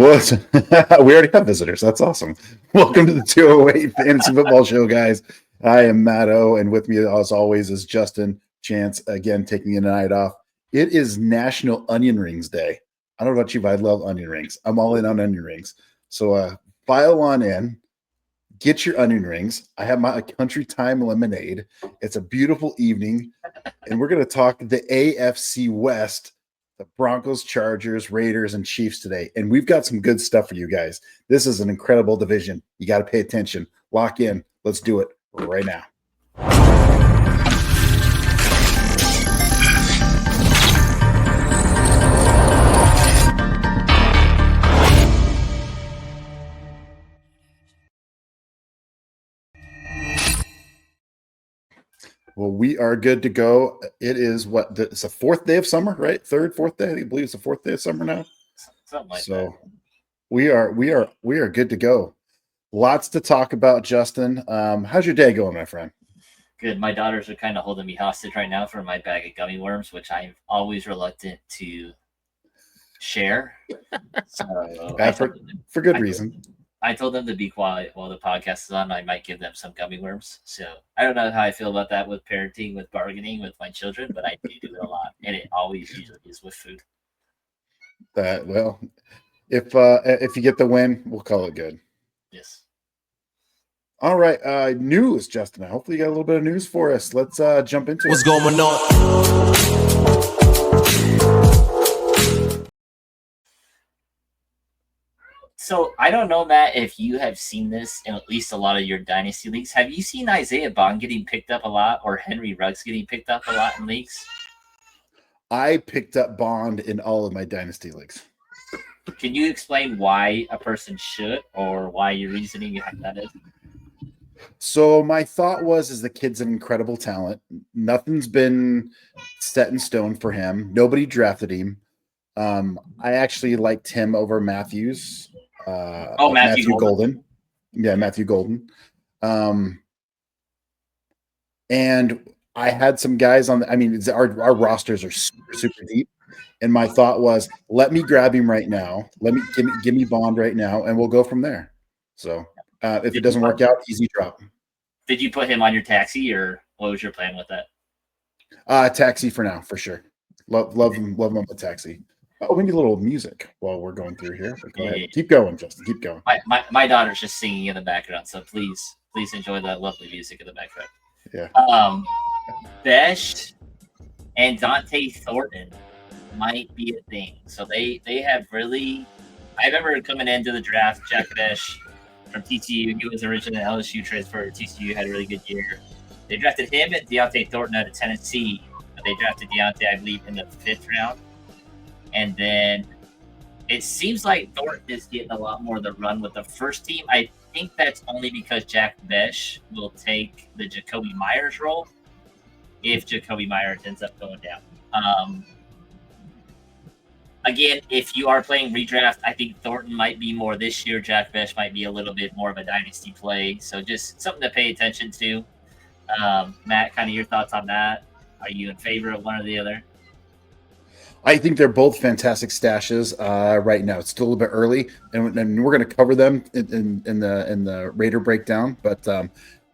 Well, we already have visitors. That's awesome. Welcome to the 208 Fantasy Football Show, guys. I am Matt O, and with me, as always, is Justin Chance, again, taking the night off. It is National Onion Rings Day. I don't know about you, but I love onion rings. I'm all in on onion rings. So file on in. Get your onion rings. I have my Country Time lemonade. It's a beautiful evening, and we're going to talk the AFC West, the Broncos, Chargers, Raiders, and Chiefs today. And we've got some good stuff for you guys. This is an incredible division. You got to pay attention. Lock in. Let's do it right now. Well, we are good to go. It is it's the fourth day of summer, right? Third, fourth day. I believe it's the fourth day of summer now. Something like that. So we are good to go. Lots to talk about, Justin. How's your day going, my friend? Good. My daughters are kind of holding me hostage right now for my bag of gummy worms, which I'm always reluctant to share. So for good reason. I told them to be quiet while the podcast is on. I might give them some gummy worms. So I don't know how I feel about that with parenting, with bargaining with my children, but I do it a lot, and it always usually is with food. Well, if you get the win, we'll call it good. Yes. All right, news, Justin. Hopefully, you got a little bit of news for us. Let's jump into What's it. going on? So I don't know, Matt, if you have seen this in at least a lot of your dynasty leagues. Have you seen Isaiah Bond getting picked up a lot, or Henry Ruggs getting picked up a lot in leagues? I picked up Bond in all of my dynasty leagues. Can you explain why a person should, or why your reasoning that is? So my thought is the kid's an incredible talent. Nothing's been set in stone for him. Nobody drafted him. I actually liked him over Matthews. Matthew Golden. Yeah, Matthew Golden. And I had some guys on. Our rosters are super, super deep. And my thought was, let me grab him right now. Give me Bond right now, and we'll go from there. So if it doesn't work out, easy drop. Did you put him on your taxi, or what was your plan with that? Taxi for now, for sure. Love him on the taxi. Oh, we need a little music while we're going through here. Go ahead. Yeah. Keep going, Justin. Keep going. My daughter's just singing in the background, so please enjoy that lovely music in the background. Yeah. Besh and Dante Thornton might be a thing. So they have really. I remember coming into the draft, Jack Besh from TCU. He was originally an LSU transfer. TCU had a really good year. They drafted him and Deontay Thornton out of Tennessee. They drafted Deontay, I believe, in the 5th round. And then it seems like Thornton is getting a lot more of the run with the first team. I think that's only because Jack Besh will take the Jacoby Myers role if Jacoby Myers ends up going down. Again, if you are playing redraft, I think Thornton might be more this year. Jack Besh might be a little bit more of a dynasty play. So just something to pay attention to. Matt, kind of your thoughts on that? Are you in favor of one or the other? I think they're both fantastic stashes right now. It's still a little bit early, and we're going to cover them in the Raider breakdown. But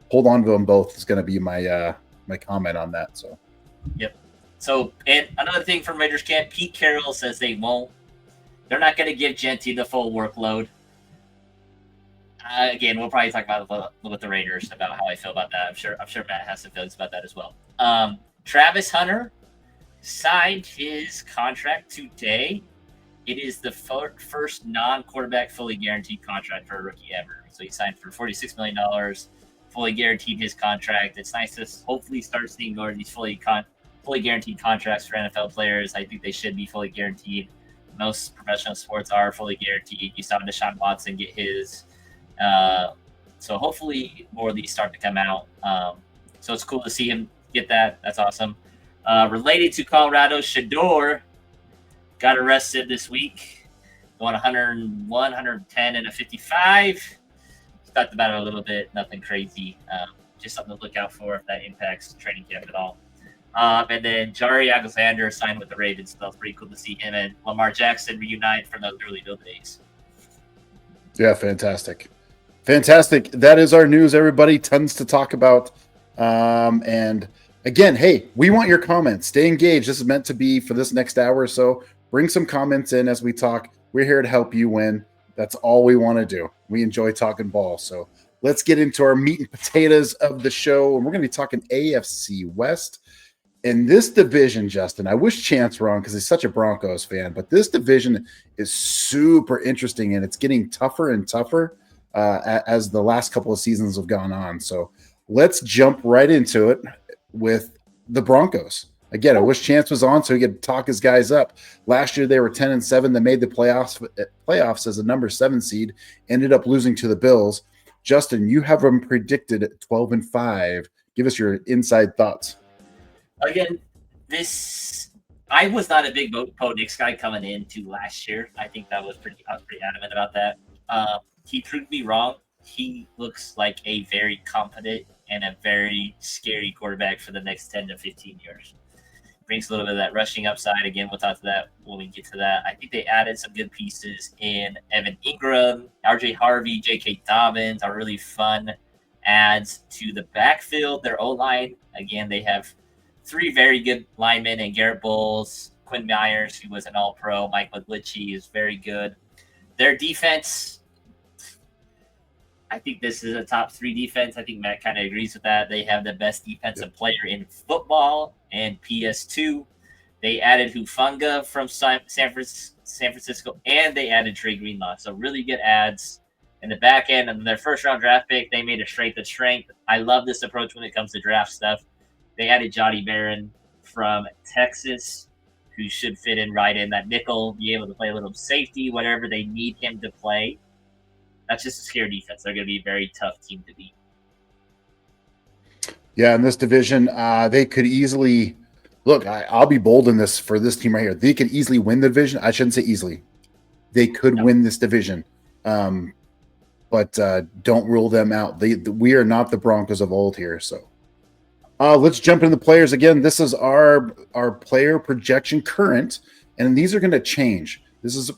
hold on to them both is going to be my comment on that. So, yep. So, and another thing from Raiders camp, Pete Carroll says they're not going to give Genty the full workload. Again, we'll probably talk about it with the Raiders about how I feel about that. I'm sure Matt has some feelings about that as well. Travis Hunter signed his contract today. It is the first non-quarterback fully guaranteed contract for a rookie ever. So he signed for $46 million, fully guaranteed his contract. It's nice to hopefully start seeing more of these fully guaranteed contracts for NFL players. I think they should be fully guaranteed. Most professional sports are fully guaranteed. You saw Deshaun Watson get his. So hopefully more of these start to come out. So it's cool to see him get that. That's awesome. Related to Colorado, Shador got arrested this week. Won 101, 110, and a 55. Talked about it a little bit. Nothing crazy. Just something to look out for if that impacts training camp at all. And then Jari Alexander signed with the Ravens, so that's pretty cool to see him and Lamar Jackson reunite from those early build days. Yeah, fantastic. Fantastic. That is our news, everybody. Tons to talk about. And again, hey, we want your comments. Stay engaged. This is meant to be for this next hour or so. Bring some comments in as we talk. We're here to help you win. That's all we want to do. We enjoy talking ball. So let's get into our meat and potatoes of the show. And we're going to be talking AFC West. In this division, Justin, I wish Chance were on because he's such a Broncos fan, but this division is super interesting and it's getting tougher and tougher as the last couple of seasons have gone on. So let's jump right into it with the Broncos. Again, I wish Chance was on so he could talk his guys up. Last year they were 10-7. They made the playoffs as a number 7 seed, ended up losing to the Bills. Justin, you have them predicted at 12-5. Give us your inside thoughts. Again, I was not a big Bo Nix guy coming into last year. I think I was pretty adamant about that. He proved me wrong. He looks like a very competent and a very scary quarterback for the next 10 to 15 years. Brings a little bit of that rushing upside. Again, we'll talk to that when we get to that. I think they added some good pieces in Evan Ingram, RJ Harvey, J.K. Dobbins are really fun adds to the backfield. Their O-line, again, they have 3 very good linemen in Garrett Bowles, Quinn Myers, who was an All-Pro, Mike McGlinchey is very good. Their defense, I think this is a top 3 defense. I think Matt kind of agrees with that. They have the best defensive player in football and PS2. They added Hufanga from San Francisco, and they added Trey Greenlaw. So really good ads in the back end. And their first-round draft pick, they made a strength of strength. I love this approach when it comes to draft stuff. They added Johnny Barron from Texas, who should fit in right in that nickel, be able to play a little safety, whatever they need him to play. That's just a scary defense. They're going to be a very tough team to beat. Yeah, in this division, they could easily look. I'll be bold in this for this team right here. They could easily win the division. I shouldn't say easily. They could win this division, but don't rule them out. We are not the Broncos of old here. So let's jump into the players again. This is our player projection current, and these are going to change. This is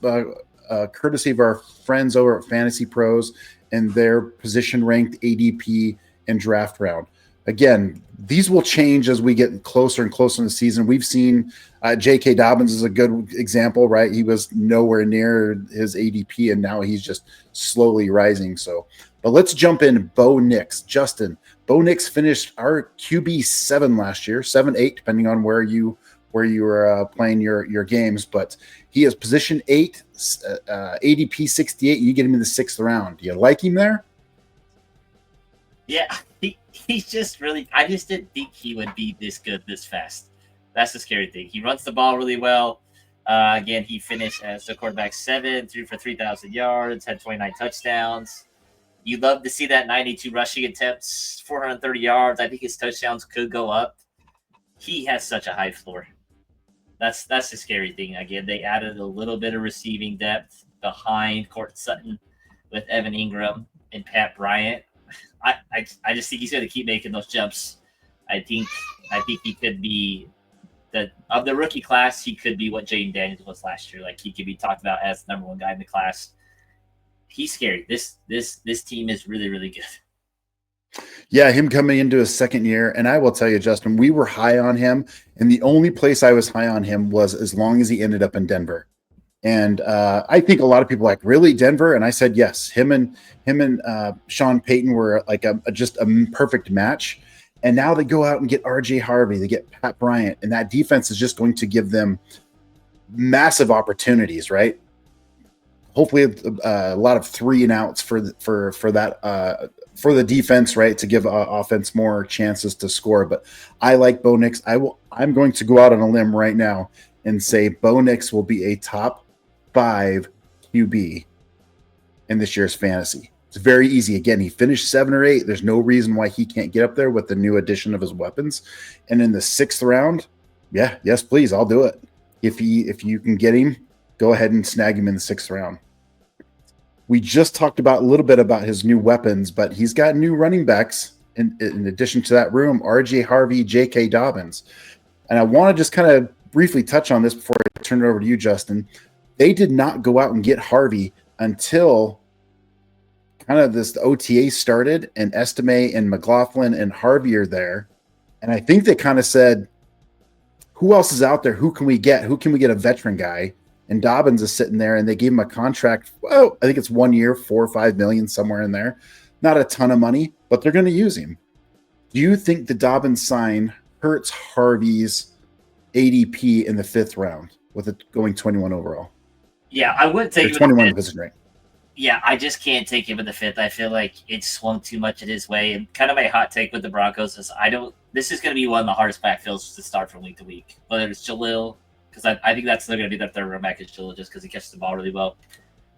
courtesy of our friends over at Fantasy Pros and their position ranked ADP and draft round. Again, these will change as we get closer and closer in the season. We've seen J.K. Dobbins is a good example, right? He was nowhere near his ADP, and now he's just slowly rising. So, but let's jump in. Bo Nix, Justin. Bo Nix finished our QB 7 last year, 7-8, depending on where you were playing your games. But he is position 8, ADP 68. You get him in the 6th round. Do you like him there? Yeah, he's just really. I just didn't think he would be this good this fast. That's the scary thing. He runs the ball really well. Again, he finished as the quarterback 7, threw for 3,000 yards, had 29 touchdowns. You'd love to see that 92 rushing attempts, 430 yards. I think his touchdowns could go up. He has such a high floor. That's the scary thing. Again, they added a little bit of receiving depth behind Court Sutton with Evan Ingram and Pat Bryant. I just think he's going to keep making those jumps. I think he could be of the rookie class. He could be what Jaden Daniels was last year. Like he could be talked about as the number 1 guy in the class. He's scary. This team is really, really good. Yeah, him coming into his 2nd year, and I will tell you, Justin, we were high on him, and the only place I was high on him was as long as he ended up in Denver. And I think a lot of people like, really, Denver? And I said yes. Him and Sean Payton were like just a perfect match. And now they go out and get RJ Harvey, they get Pat Bryant, and that defense is just going to give them massive opportunities, right? Hopefully, a lot of 3 and outs for that for the defense, right, to give offense more chances to score. But I like Bo Nix. I'm going to go out on a limb right now and say Bo Nix will be a top 5 QB in this year's fantasy. It's very easy. Again, he finished 7 or 8. There's no reason why he can't get up there with the new addition of his weapons. And in the 6th round, yes, please, I'll do it. If you can get him, go ahead and snag him in the 6th round. We just talked about a little bit about his new weapons, but he's got new running backs in addition to that room, RJ Harvey, J.K. Dobbins. And I want to just kind of briefly touch on this before I turn it over to you, Justin. They did not go out and get Harvey until kind of the OTA started, and Estime and McLaughlin and Harvey are there. And I think they kind of said, who else is out there? Who can we get? Who can we get a veteran guy? And Dobbins is sitting there, and they gave him a contract. Oh, I think it's 1 year, 4 or 5 million, somewhere in there. Not a ton of money, but they're going to use him. Do you think the Dobbins sign hurts Harvey's ADP in the 5th round with it going 21 overall? Yeah, I would take Or 21 division rank. Yeah, I just can't take him in the 5th. I feel like it swung too much in his way. And kind of my hot take with the Broncos is this is going to be one of the hardest backfields to start from week to week. Whether it's Jalil, because I think that's still going to be their third round back is Jalil just because he catches the ball really well.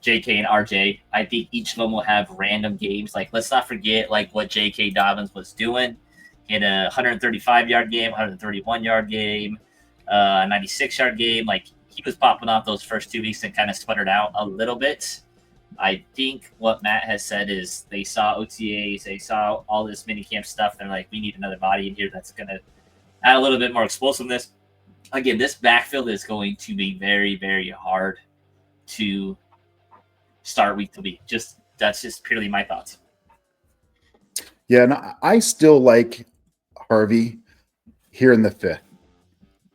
JK and RJ, I think each of them will have random games. Like, let's not forget what J.K. Dobbins was doing. He had a 135-yard game, 131-yard game, 96-yard game. Like, he was popping off those first 2 weeks and kind of sputtered out a little bit. I think what Matt has said is they saw OTAs, they saw all this minicamp stuff. They're like, we need another body in here that's going to add a little bit more explosiveness. Again, this backfield is going to be very, very hard to start week to week. That's just purely my thoughts. Yeah, and I still like Harvey here in the 5th.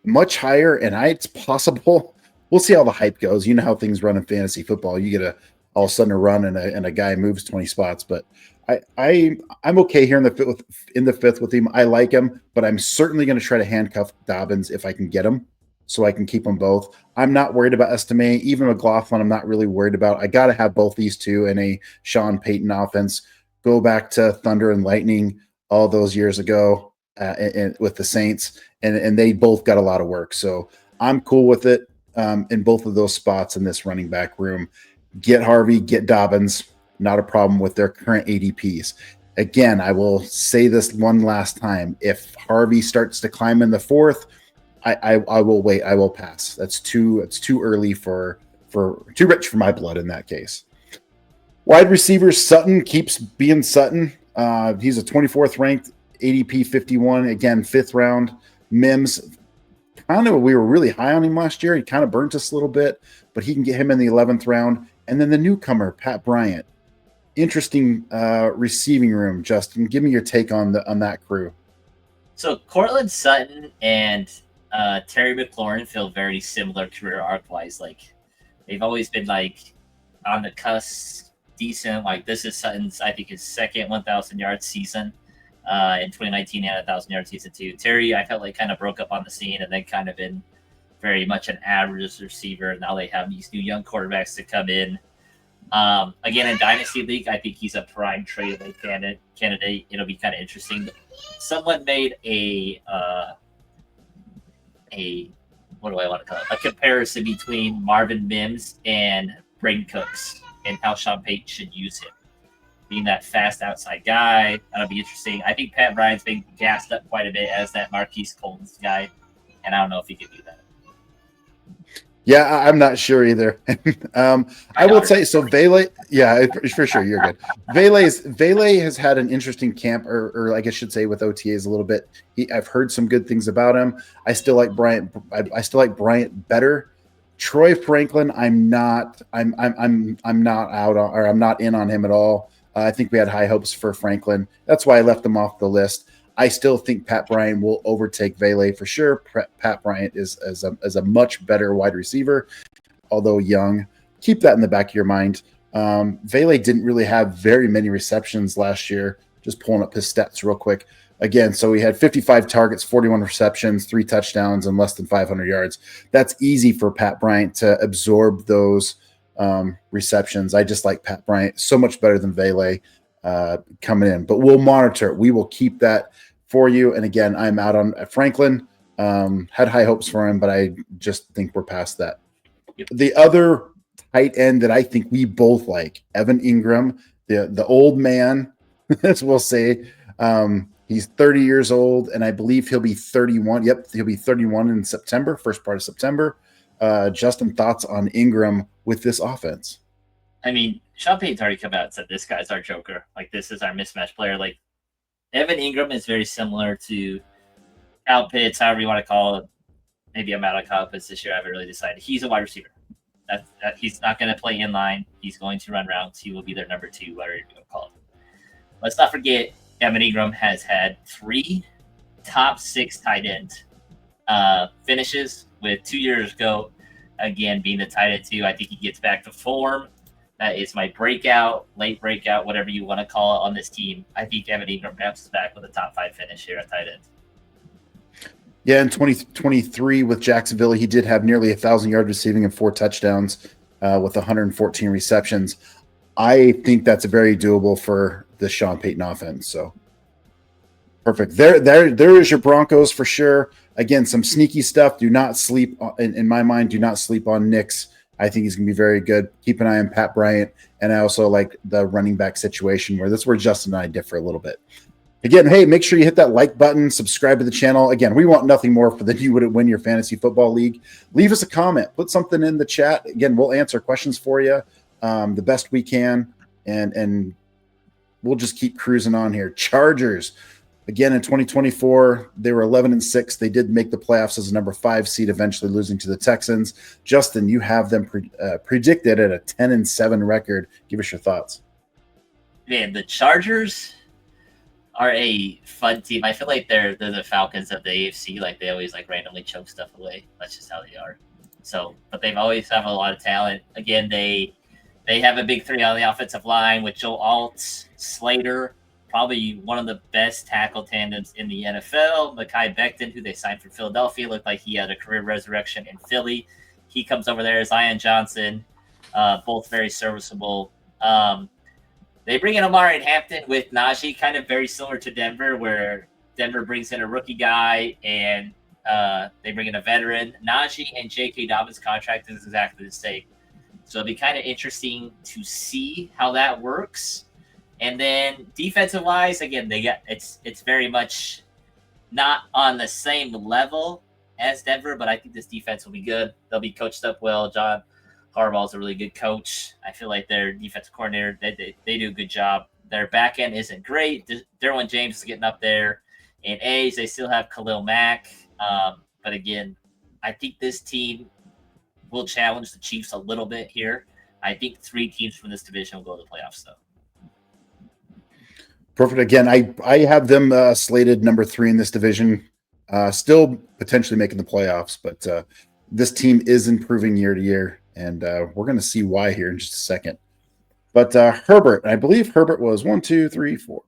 Much higher, and it's possible. We'll see how the hype goes. You know how things run in fantasy football. You get all of a sudden a run and a guy moves 20 spots. But I'm okay here in the 5th with him. I like him, but I'm certainly going to try to handcuff Dobbins if I can get him, so I can keep them both. I'm not worried about Estime. Even McLaughlin, I'm not really worried about. I got to have both these two in a Sean Payton offense. Go back to Thunder and Lightning all those years ago and with the Saints, and they both got a lot of work. So I'm cool with it in both of those spots in this running back room. Get Harvey, get Dobbins. Not a problem with their current ADPs. Again, I will say this one last time. If Harvey starts to climb in the 4th, I will wait. I will pass. It's too early for too rich for my blood in that case. Wide receiver Sutton keeps being Sutton. He's a 24th ranked ADP 51. Again, 5th round. Mims, we were really high on him last year. He kind of burnt us a little bit, but he can get him in the 11th round. And then the newcomer, Pat Bryant. Interesting receiving room, Justin. Give me your take on that crew. So Cortland Sutton and Terry McLaurin feel very similar career arc-wise. Like, they've always been on the cusp, decent. Like, this is Sutton's, I think, his second 1,000-yard season in 2019 and a 1,000-yard season too. Terry, I felt like kind of broke up on the scene and then kind of been very much an average receiver. Now they have these new young quarterbacks to come in. Again, in Dynasty League, I think he's a prime trade candidate. It'll be kind of interesting. Someone made a what do I want to call it? A comparison between Marvin Mims and Braden Cooks and how Sean Payton should use him. Being that fast outside guy, that'll be interesting. I think Pat Bryant's been gassed up quite a bit as that Marquise Colton's guy, and I don't know if he can do that. Yeah, I'm not sure either. I will say, so Vele, yeah, for sure, you're good. Vele has had an interesting camp, or I guess I should say with OTAs a little bit. I've heard some good things about him. I still like Bryant. I still like Bryant better. Troy Franklin, I'm not out on, or I'm not in on him at all. I think we had high hopes for Franklin. That's why I left him off the list. I still think Pat Bryant will overtake Vele for sure. Pat Bryant is a much better wide receiver, although young. Keep that in the back of your mind. Vele didn't really have very many receptions last year. Just pulling up his stats real quick. Again, so he had 55 targets, 41 receptions, 3 touchdowns, and less than 500 yards. That's easy for Pat Bryant to absorb those receptions. I just like Pat Bryant so much better than Vele coming in. But we'll monitor it. We will keep that for you. And again, I'm out on Franklin. Had high hopes for him, but I just think we're past that. The other tight end that I think we both like, Evan Ingram, the old man, as we'll say. He's 30 years old, and I believe he'll be 31. Yep, he'll be 31 in September, first part of September. Justin, thoughts on Ingram with this offense? I mean, Sean Payton's already come out and said this guy's our joker. Like, this is our mismatch player. Like, Evan Ingram is very similar to Kyle Pitts, however you want to call it. Maybe I'm out on Kyle Pitts this year. I haven't really decided. He's a wide receiver. He's not going to play in line. He's going to run routes. He will be their number 2, whatever you're going to call it. Let's not forget, Evan Ingram has had 3 top 6 tight end finishes, with 2 years ago, again, being the tight end 2. I think he gets back to form. That is my breakout, late breakout, whatever you want to call it on this team. I think Evan Ingram bounces back with a top 5 finish here at tight end. Yeah, in 2023 with Jacksonville, he did have nearly 1,000 yards receiving and 4 touchdowns with 114 receptions. I think that's very doable for the Sean Payton offense. So perfect. There is your Broncos for sure. Again, some sneaky stuff. Do not sleep, in my mind, do not sleep on Nix. I think he's going to be very good. Keep an eye on Pat Bryant. And I also like the running back situation, where that's where Justin and I differ a little bit. Again, hey, make sure you hit that like button, subscribe to the channel. Again, we want nothing more than you would win your fantasy football league. Leave us a comment. Put something in the chat. Again, we'll answer questions for you the best we can, and we'll just keep cruising on here. Chargers, again, in 2024, they were 11-6. They did make the playoffs as a number 5 seed, eventually losing to the Texans. Justin, you have them predicted at a 10-7 record. Give us your thoughts. Man, the Chargers are a fun team. I feel like they're the Falcons of the AFC. Like, they always like randomly choke stuff away. That's just how they are. So, but they've always have a lot of talent. Again, they have a big 3 on the offensive line with Joe Alt, Slater, probably one of the best tackle tandems in the NFL. Mekhi Becton, who they signed from Philadelphia, looked like he had a career resurrection in Philly. He comes over there. Zion Johnson, both very serviceable. They bring in Amari Hampton with Najee, kind of very similar to Denver, where Denver brings in a rookie guy and they bring in a veteran. Najee and J.K. Dobbins' contract is exactly the same. So it'll be kind of interesting to see how that works. And then defensive-wise, again, it's very much not on the same level as Denver, but I think this defense will be good. They'll be coached up well. John Harbaugh's a really good coach. I feel like their defensive coordinator, they do a good job. Their back end isn't great. Derwin James is getting up there. In A's, they still have Khalil Mack. But again, I think this team will challenge the Chiefs a little bit here. I think 3 teams from this division will go to the playoffs, though. Perfect. Again, I have them slated number 3 in this division, still potentially making the playoffs, but this team is improving year to year. And we're going to see why here in just a second. But Herbert, I believe Herbert was 1, 2, 3, 4,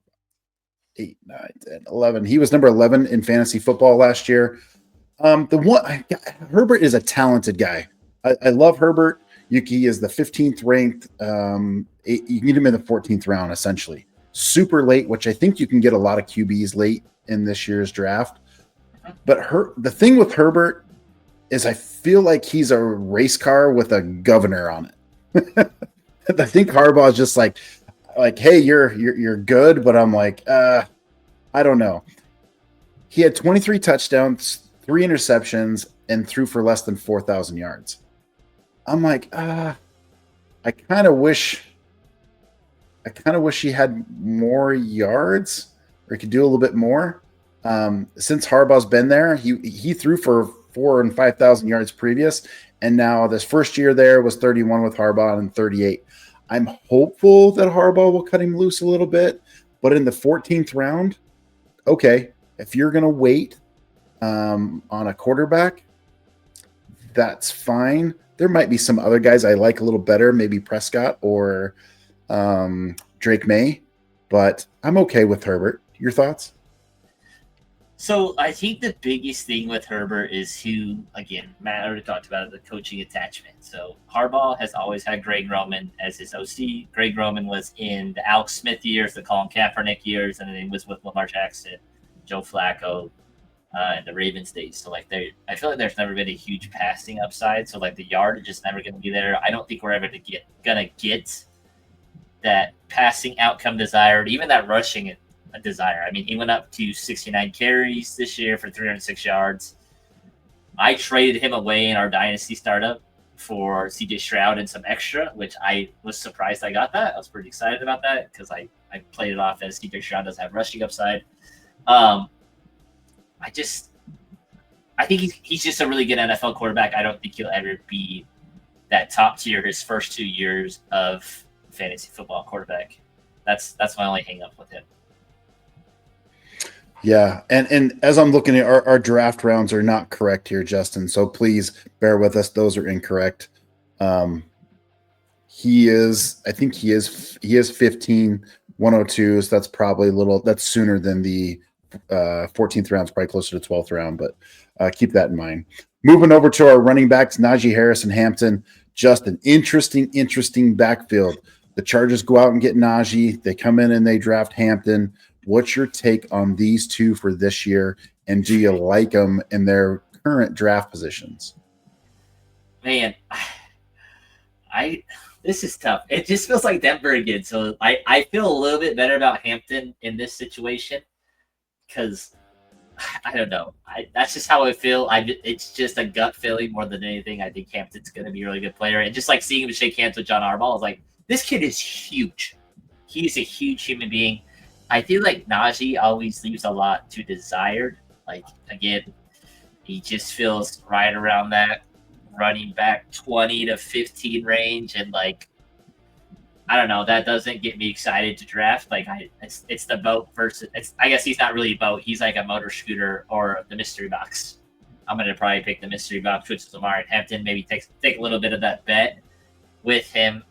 8, 9, 10, 11. He was number 11 in fantasy football last year. Herbert is a talented guy. I love Herbert. Yuki is the 15th ranked. You need him in the 14th round, essentially. Super late, which I think you can get a lot of QBs late in this year's draft. But the thing with Herbert is I feel like he's a race car with a governor on it. I think Harbaugh is just like, hey, you're good, but I'm like, I don't know. He had 23 touchdowns, 3 interceptions, and threw for less than 4,000 yards. I'm like, I kind of wish he had more yards, or he could do a little bit more. Since Harbaugh's been there, he threw for 4,000 and 5,000 yards previous, and now this first year there was 31 with Harbaugh and 38. I'm hopeful that Harbaugh will cut him loose a little bit, but in the 14th round, okay, if you're going to wait on a quarterback, that's fine. There might be some other guys I like a little better, maybe Prescott or Drake May, but I'm okay with Herbert. Your thoughts? So I think the biggest thing with Herbert is who, again, Matt already talked about it, the coaching attachment. So Harbaugh has always had Greg Roman as his OC. Greg Roman was in the Alex Smith years, the Colin Kaepernick years, and then he was with Lamar Jackson, Joe Flacco, and the Ravens days. So like I feel like there's never been a huge passing upside. So like the yard is just never going to be there. I don't think we're ever gonna get that passing outcome desired, even that rushing a desire. I mean, he went up to 69 carries this year for 306 yards. I traded him away in our dynasty startup for CJ Stroud and some extra, which I was surprised I got that. I was pretty excited about that because I played it off as CJ Stroud does have rushing upside. I think he's just a really good NFL quarterback. I don't think he'll ever be that top tier his first 2 years of fantasy football quarterback. That's my only hang up with him. Yeah, and as I'm looking at our draft rounds are not correct here, Justin. So please bear with us; those are incorrect. He is 15, 102. So that's probably that's sooner than the 14th round. It's probably closer to 12th round, but keep that in mind. Moving over to our running backs, Najee Harris and Hampton. Just an interesting backfield. The Chargers go out and get Najee. They come in and they draft Hampton. What's your take on these two for this year? And do you like them in their current draft positions? Man, this is tough. It just feels like Denver again. So I feel a little bit better about Hampton in this situation because I don't know. That's just how I feel. It's just a gut feeling more than anything. I think Hampton's going to be a really good player. And just like seeing him shake hands with John Harbaugh, I was like, this kid is huge. He's a huge human being. I feel like Najee always leaves a lot to desired. Like, again, he just feels right around that running back 20 to 15 range. And, like, I don't know. That doesn't get me excited to draft. Like, it's the boat versus – I guess he's not really a boat. He's like a motor scooter or the mystery box. I'm going to probably pick the mystery box, which is Lamar and Hampton. Maybe take a little bit of that bet with him.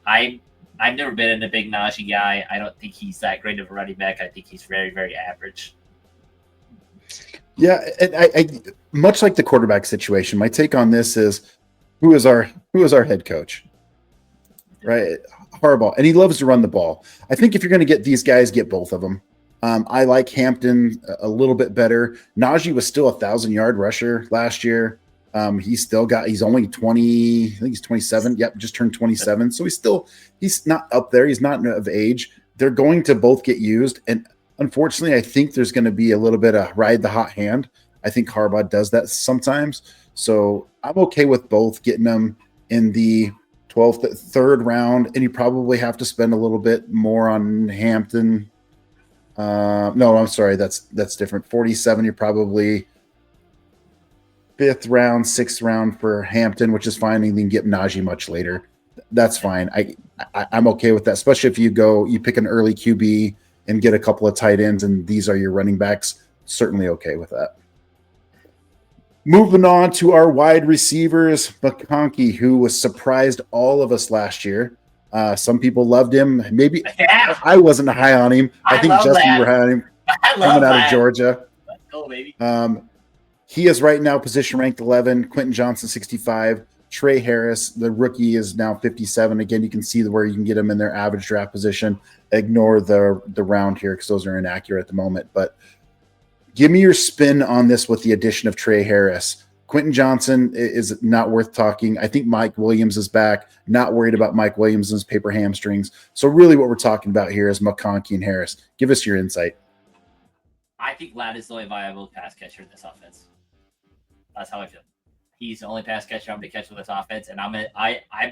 I've never been a big Najee guy. I don't think he's that great of a running back. I think he's very, very average. Yeah, I much like the quarterback situation. My take on this is who is our head coach, right? Harbaugh, and he loves to run the ball. I think if you're going to get these guys, get both of them. I like Hampton a little bit better. Najee was still 1,000-yard rusher last year. He's only 20, I think he's 27. Yep, just turned 27. So he's not up there. He's not of age. They're going to both get used. And unfortunately, I think there's going to be a little bit of ride the hot hand. I think Harbaugh does that sometimes. So I'm okay with both getting them in the 12th, third round. And you probably have to spend a little bit more on Hampton. No, I'm sorry. That's different. 47, you're probably 5th round, 6th round for Hampton, which is fine. You can get Najee much later. That's fine. I'm okay with that, especially if you pick an early QB and get a couple of tight ends, and these are your running backs. Certainly okay with that. Moving on to our wide receivers, McConkey, who was surprised all of us last year. Some people loved him. Maybe I wasn't high on him. I think Justin, you were high on him coming out of Georgia. Let's go, baby. He is right now position ranked 11. Quentin Johnson, 65. Trey Harris, the rookie, is now 57. Again, you can see where you can get him in their average draft position. Ignore the round here because those are inaccurate at the moment. But give me your spin on this with the addition of Trey Harris. Quentin Johnson is not worth talking. I think Mike Williams is back. Not worried about Mike Williams' paper hamstrings. So really what we're talking about here is McConkey and Harris. Give us your insight. I think Ladd is the only viable pass catcher in this offense. That's how I feel. He's the only pass catcher I'm going to catch with this offense, and I'm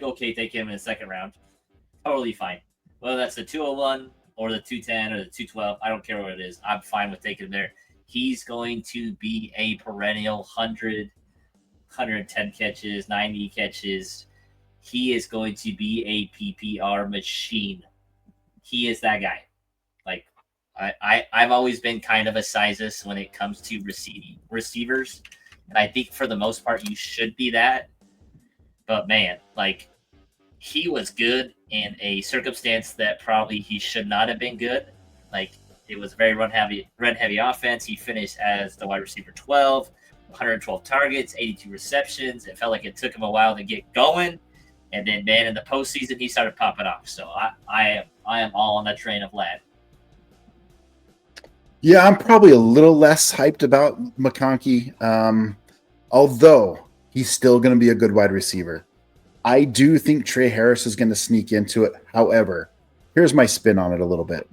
okay taking him in the second round. Totally fine. Whether that's the 201 or the 210 or the 212, I don't care what it is. I'm fine with taking him there. He's going to be a perennial 100, 110 catches, 90 catches. He is going to be a PPR machine. He is that guy. Like, I've always been kind of a sizist when it comes to receivers. And I think for the most part, you should be that. But man, like, he was good in a circumstance that probably he should not have been good. Like, it was a very run heavy offense. He finished as the wide receiver 12, 112 targets, 82 receptions. It felt like it took him a while to get going. And then, man, in the postseason, he started popping off. So I am all on that train of Ladd. Yeah, I'm probably a little less hyped about McConkey, although he's still going to be a good wide receiver. I do think Trey Harris is going to sneak into it. However, here's my spin on it a little bit.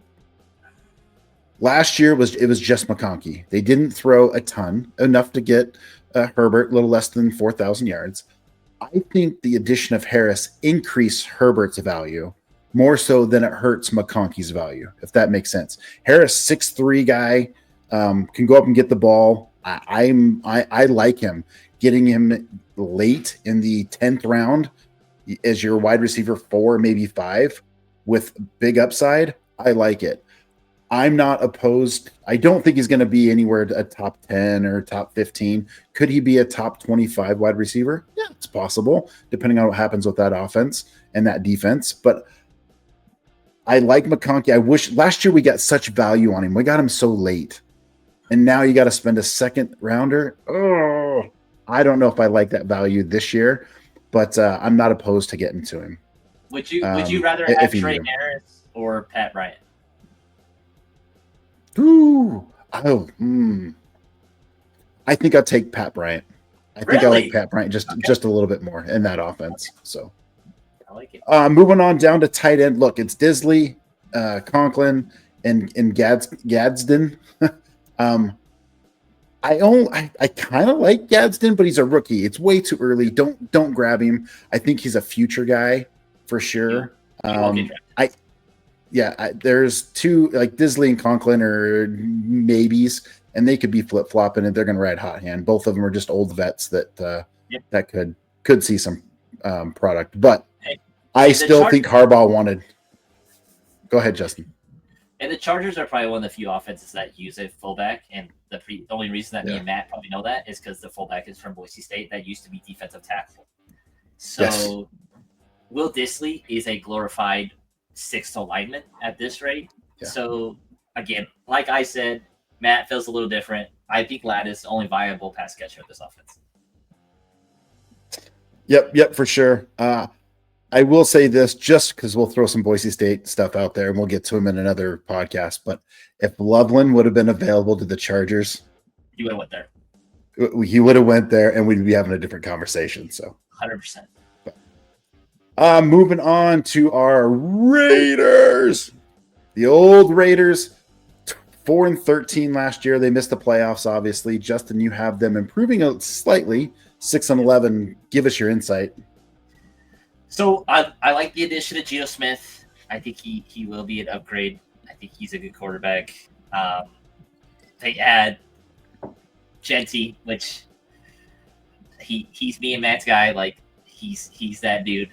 Last year it was just McConkey. They didn't throw a ton, enough to get Herbert a little less than 4,000 yards. I think the addition of Harris increased Herbert's value more so than it hurts McConkey's value, if that makes sense. Harris, 6'3" guy, can go up and get the ball. I like him. Getting him late in the 10th round as your wide receiver 4, maybe 5 with big upside, I like it. I'm not opposed. I don't think he's going to be anywhere a top 10 or top 15. Could he be a top 25 wide receiver? Yeah, it's possible, depending on what happens with that offense and that defense. But I like McConkey. I wish last year we got such value on him. We got him so late. And now you got to spend a second rounder. Oh, I don't know if I like that value this year, but I'm not opposed to getting to him. Would you rather have Trey Harris or Pat Bryant? Ooh, I think I'll take Pat Bryant. I think I like Pat Bryant just a little bit more in that offense. So I like it. Moving on down to tight end. Look, it's Disley, Conklin, and Gadsden. I kind of like Gadsden, but he's a rookie. It's way too early. Don't grab him. I think he's a future guy for sure. There's two, like Disley and Conklin are maybes, and they could be flip flopping, and they're going to ride hot hand. Both of them are just old vets that that could see some product. But I still think Harbaugh wanted. Go ahead, Justin. And the Chargers are probably one of the few offenses that use a fullback, and the only reason that me and Matt probably know that is because the fullback is from Boise State that used to be defensive tackle. So Will Disley is a glorified sixth alignment at this rate. Yeah. So again, like I said, Matt feels a little different. I think Ladd is the only viable pass catcher of this offense. Yep, for sure. I will say this just because we'll throw some Boise State stuff out there and we'll get to him in another podcast. But if Loveland would have been available to the Chargers, he would have went there. He would have went there, and we'd be having a different conversation. So 100%. Moving on to our Raiders, the old Raiders, 4-13 last year. They missed the playoffs, obviously. Justin, you have them improving slightly, 6-11. Give us your insight. So I like the addition of Geno Smith. I think he will be an upgrade. I think he's a good quarterback. They add Genty, which he's me and Matt's guy. Like he's that dude.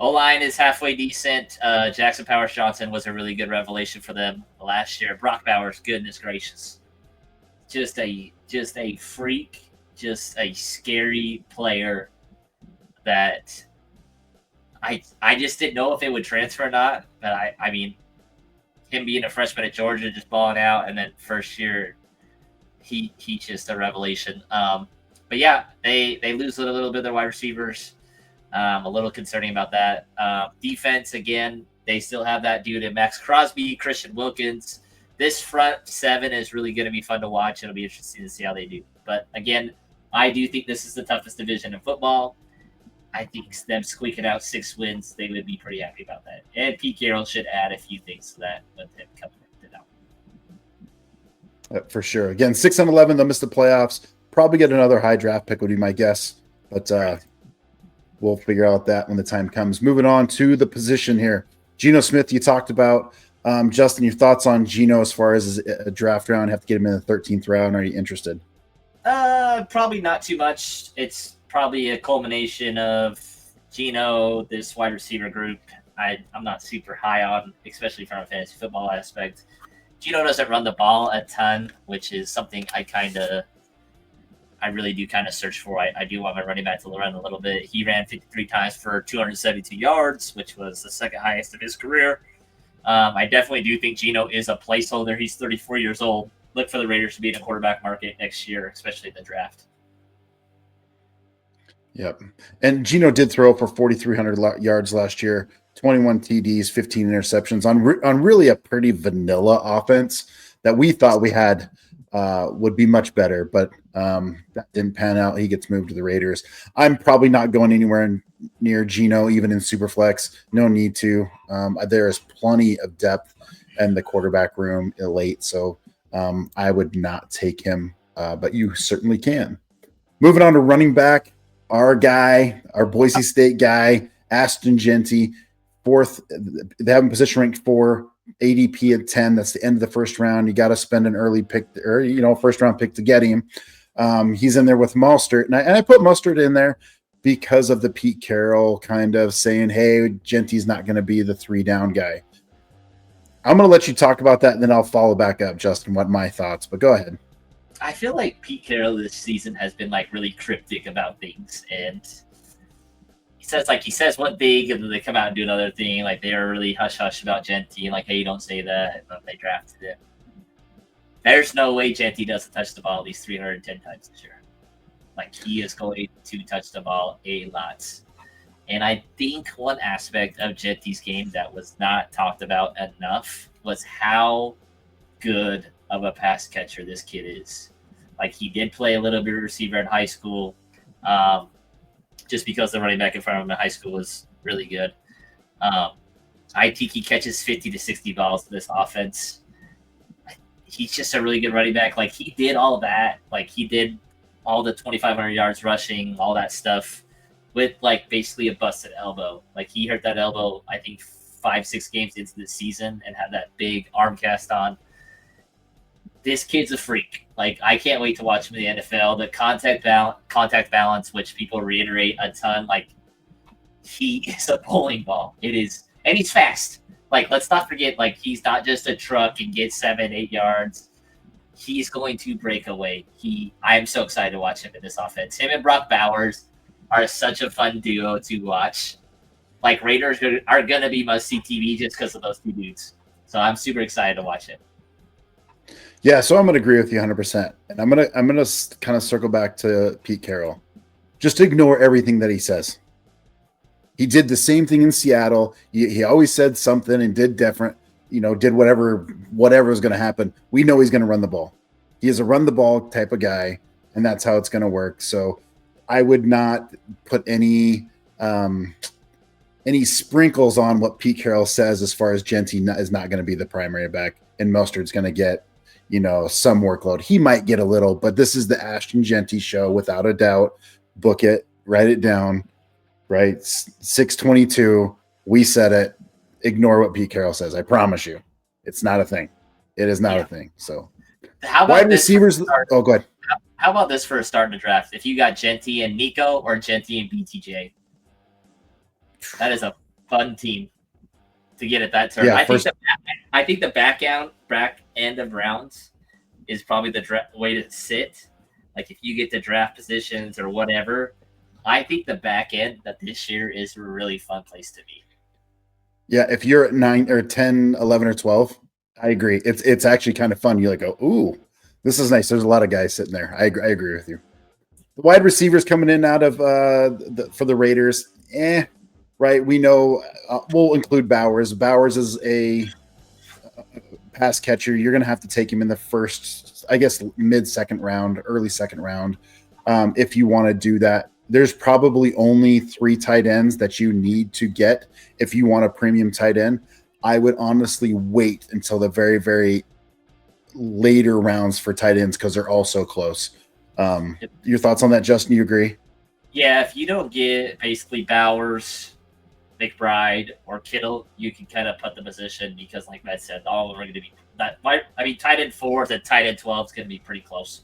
O-line is halfway decent. Jackson Powers Johnson was a really good revelation for them last year. Brock Bowers, goodness gracious, just a freak, just a scary player that I just didn't know if it would transfer or not. But I mean, him being a freshman at Georgia, just balling out, and then first year, he's just a revelation. But yeah, they lose a little bit of their wide receivers. A little concerning about that. Defense, again, they still have that dude in Max Crosby, Christian Wilkins. This front seven is really going to be fun to watch. It'll be interesting to see how they do. But again, I do think this is the toughest division in football. I think them squeaking out 6 wins, they would be pretty happy about that. And Pete Carroll should add a few things to that with him coming out. For sure. Again, 6-11, they'll miss the playoffs. Probably get another high draft pick would be my guess. But we'll figure out that when the time comes. Moving on to the position here. Geno Smith, you talked about. Justin, your thoughts on Geno as far as a draft round? Have to get him in the 13th round. Are you interested? Probably not too much. It's probably a culmination of Geno, this wide receiver group. I'm not super high on, especially from a fantasy football aspect. Geno doesn't run the ball a ton, which is something I really do kind of search for. I do want my running back to run a little bit. He ran 53 times for 272 yards, which was the second highest of his career. I definitely do think Geno is a placeholder. He's 34 years old. Look for the Raiders to be in a quarterback market next year, especially in the draft. Yep. And Geno did throw for 4,300 yards last year, 21 TDs, 15 interceptions on really a pretty vanilla offense that we thought we had would be much better, but that didn't pan out. He gets moved to the Raiders. I'm probably not going anywhere near Geno, even in Superflex. No need to. There is plenty of depth in the quarterback room late, so I would not take him, but you certainly can. Moving on to running back, our guy, our Boise State guy, Ashton Genty, 4th. They have him position ranked 4. ADP at 10. That's the end of the first round. You got to spend an early pick or first round pick to get him. He's in there with Mostert, and I put Mostert in there because of the Pete Carroll kind of saying, hey, Genty's not going to be the 3-down guy. I'm going to let you talk about that, and then I'll follow back up, Justin, what my thoughts. But go ahead. I feel like Pete Carroll this season has been like really cryptic about things, and he says one thing, and then they come out and do another thing. Like they are really hush hush about Genty, and like, hey, you don't say that. And then they drafted it. There's no way Genty doesn't touch the ball at least 310 times this year. Like he is going to touch the ball a lot. And I think one aspect of Genty's game that was not talked about enough was how good of a pass catcher this kid is. Like he did play a little bit of receiver in high school, just because the running back in front of him in high school was really good. I think he catches 50 to 60 balls in this offense. He's just a really good running back. Like he did all that. Like he did all the 2,500 yards rushing, all that stuff with like basically a busted elbow. Like he hurt that elbow, I think 5-6 games into the season and had that big arm cast on. This kid's a freak. Like I can't wait to watch him in the NFL. The contact balance, which people reiterate a ton. Like he is a bowling ball. It is, and he's fast. Like let's not forget, like he's not just a truck and get 7-8 yards. He's going to break away. I am so excited to watch him in this offense. Him and Brock Bowers are such a fun duo to watch. Like Raiders are gonna be must-see TV just because of those two dudes. So I'm super excited to watch it. Yeah, so I'm going to agree with you 100%. And I'm going to kind of circle back to Pete Carroll. Just ignore everything that he says. He did the same thing in Seattle. He always said something and did different, did whatever was going to happen. We know he's going to run the ball. He is a run the ball type of guy, and that's how it's going to work. So I would not put any sprinkles on what Pete Carroll says as far as Genty is not going to be the primary back, and Mostard's going to get some workload. He might get a little, but this is the Ashton Genty show without a doubt. Book it, write it down, right? 622. We said it. Ignore what Pete Carroll says. I promise you, it's not a thing. It is not a thing. So, how about wide receivers? Oh, go ahead. How about this for a start in the draft? If you got Genty and Nico or Genty and BTJ, that is a fun team to get at that turn. Yeah, I think the back end of rounds is probably the way to sit. Like if you get the draft positions or whatever, I think the back end that this year is a really fun place to be. Yeah, if you're at 9 or 10, 11 or 12, I agree. It's actually kind of fun. You're like, ooh, this is nice. There's a lot of guys sitting there. I agree with you. The wide receivers coming in out of for the Raiders, right? We know we'll include Bowers. Bowers is a pass catcher. You're going to have to take him in the first, I guess, mid-second round, early second round, if you want to do that. There's probably only 3 tight ends that you need to get if you want a premium tight end. I would honestly wait until the very, very later rounds for tight ends because they're all so close. Your thoughts on that, Justin? You agree? Yeah, if you don't get basically Bowers, McBride, or Kittle, you can kind of put the position because, like Matt said, all of them are going to be that. I mean, tight end 4 to tight end 12 is going to be pretty close.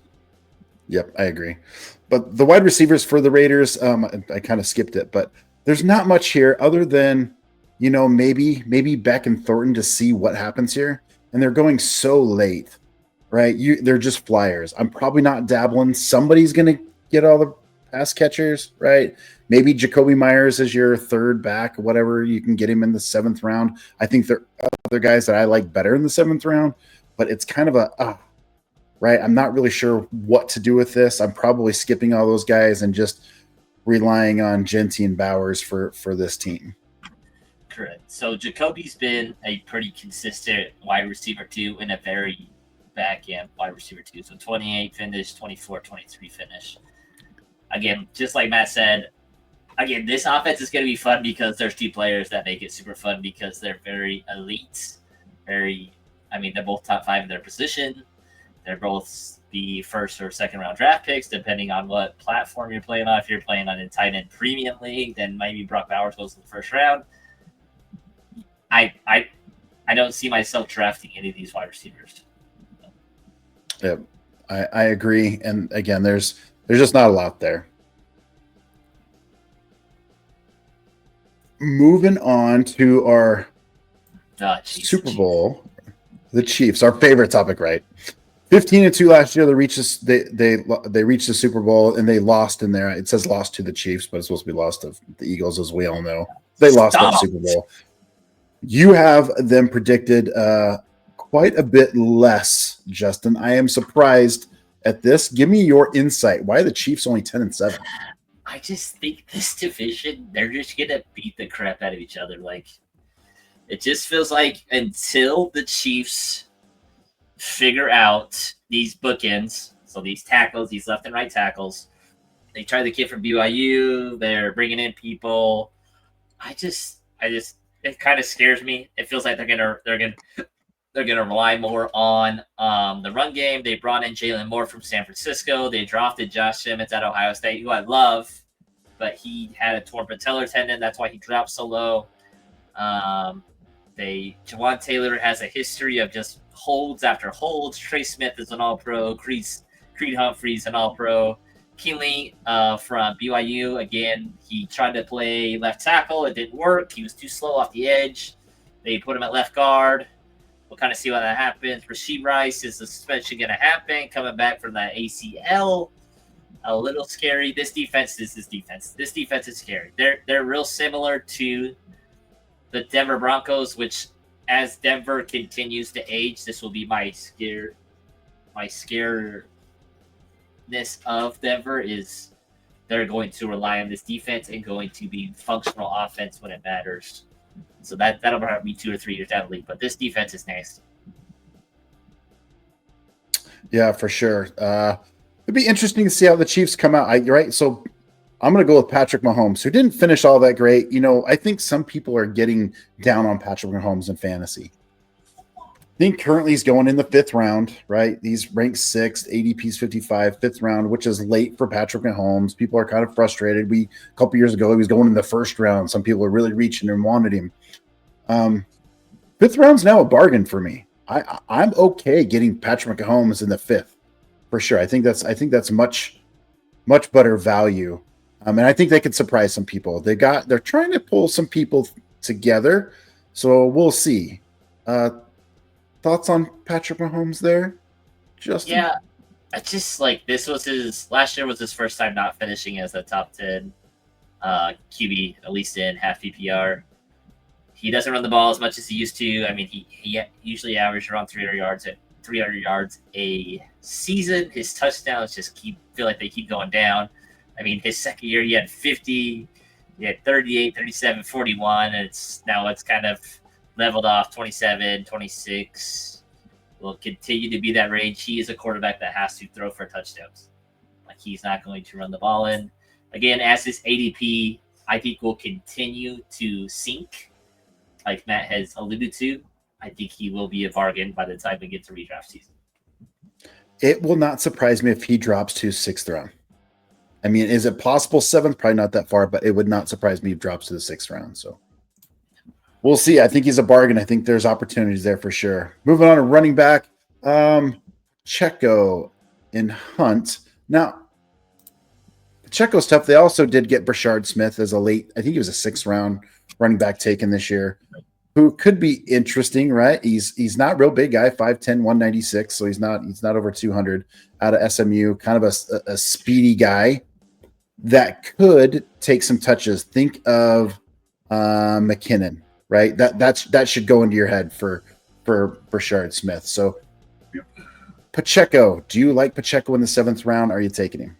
Yep, I agree. But the wide receivers for the Raiders, I kind of skipped it, but there's not much here other than, maybe Beck and Thornton to see what happens here. And they're going so late, right? They're just flyers. I'm probably not dabbling. Somebody's going to get all the pass catchers, right? Maybe Jacoby Myers is your third back, whatever. You can get him in the 7th round. I think there are other guys that I like better in the 7th round, but it's kind of right? I'm not really sure what to do with this. I'm probably skipping all those guys and just relying on Genty and Bowers for this team. Correct. So Jacoby's been a pretty consistent wide receiver 2 and a very back end wide receiver 2. So 28 finish, 24, 23 finish. Again, just like Matt said, this offense is going to be fun because there's 2 players that make it super fun because they're very elite. They're both top 5 in their position. They're both the first or second round draft picks, depending on what platform you're playing on. If you're playing on a tight end premium league, then maybe Brock Bowers goes in the first round. I don't see myself drafting any of these wide receivers. Yeah, I agree. And again, there's just not a lot there. moving on to our Super Bowl, the Chiefs, our favorite topic, right? 15-2 last year. They reached they reached the Super Bowl and they lost in there. It says lost to the Chiefs, but it's supposed to be lost to the Eagles, as we all know. They lost that Super Bowl. You have them predicted quite a bit less, Justin. I am surprised at this. Give me your insight. Why are the Chiefs only 10-7? I just think this division, they're just gonna beat the crap out of each other. Like, it just feels like until the Chiefs figure out these bookends, so these tackles, these left and right tackles, they tried the kid from BYU. They're bringing in people. I just, it kind of scares me. It feels like they're gonna rely more on the run game. They brought in Jalen Moore from San Francisco. They drafted Josh Simmons at Ohio State, who I love, but he had a torn patellar tendon. That's why he dropped so low. Jawan Taylor has a history of just holds after holds. Trey Smith is an All-Pro. Creed Humphrey's an All-Pro. Kinley from BYU, again, he tried to play left tackle. It didn't work. He was too slow off the edge. They put him at left guard. We'll kind of see what that happens. Rasheed Rice, is the suspension going to happen? Coming back from that ACL. A little scary. This defense is this defense. This defense is scary. They're real similar to the Denver Broncos, which as Denver continues to age, this will be my scaredness of Denver is they're going to rely on this defense and going to be functional offense when it matters. So that'll probably be 2 or 3 years down the league. But this defense is nasty. Yeah, for sure. It'd be interesting to see how the Chiefs come out. Right. So I'm going to go with Patrick Mahomes, who didn't finish all that great. You know, I think some people are getting down on Patrick Mahomes in fantasy. I think currently he's going in the 5th round, right? He's ranked 6th, ADP's 55, 5th round, which is late for Patrick Mahomes. People are kind of frustrated. A couple years ago, he was going in the 1st round. Some people are really reaching and wanted him. 5th round's now a bargain for me. I'm okay getting Patrick Mahomes in the 5th for sure. I think that's much better value. And I think they could surprise some people. They're trying to pull some people together, so we'll see. Thoughts on Patrick Mahomes there, Justin? Yeah, I just like last year was his first time not finishing as a top 10 QB, at least in half PPR. He doesn't run the ball as much as he used to. I mean, he usually averaged around 300 yards a season. His touchdowns just feel like they keep going down. I mean, his second year, he had 50, he had 38, 37, 41, and it's kind of leveled off 27, 26. Will continue to be that range. He is a quarterback that has to throw for touchdowns. Like, he's not going to run the ball in. Again, as his ADP, I think will continue to sink, like Matt has alluded to. I think he will be a bargain by the time we get to redraft season. It will not surprise me if he drops to 6th round. I mean, is it possible 7th? Probably not that far, but it would not surprise me if he drops to the 6th round. So we'll see. I think he's a bargain. I think there's opportunities there for sure. Moving on to running back, Pacheco and Hunt. Now, Pacheco's tough. They also did get Brashard Smith as I think he was a 6th round running back taken this year, who could be interesting, right? He's not a real big guy, 5'10", 196, so he's not over 200 out of SMU, kind of a speedy guy that could take some touches. Think of McKinnon, right? That should go into your head for Brashard Smith. So Pacheco, do you like Pacheco in the 7th round? Are you taking him?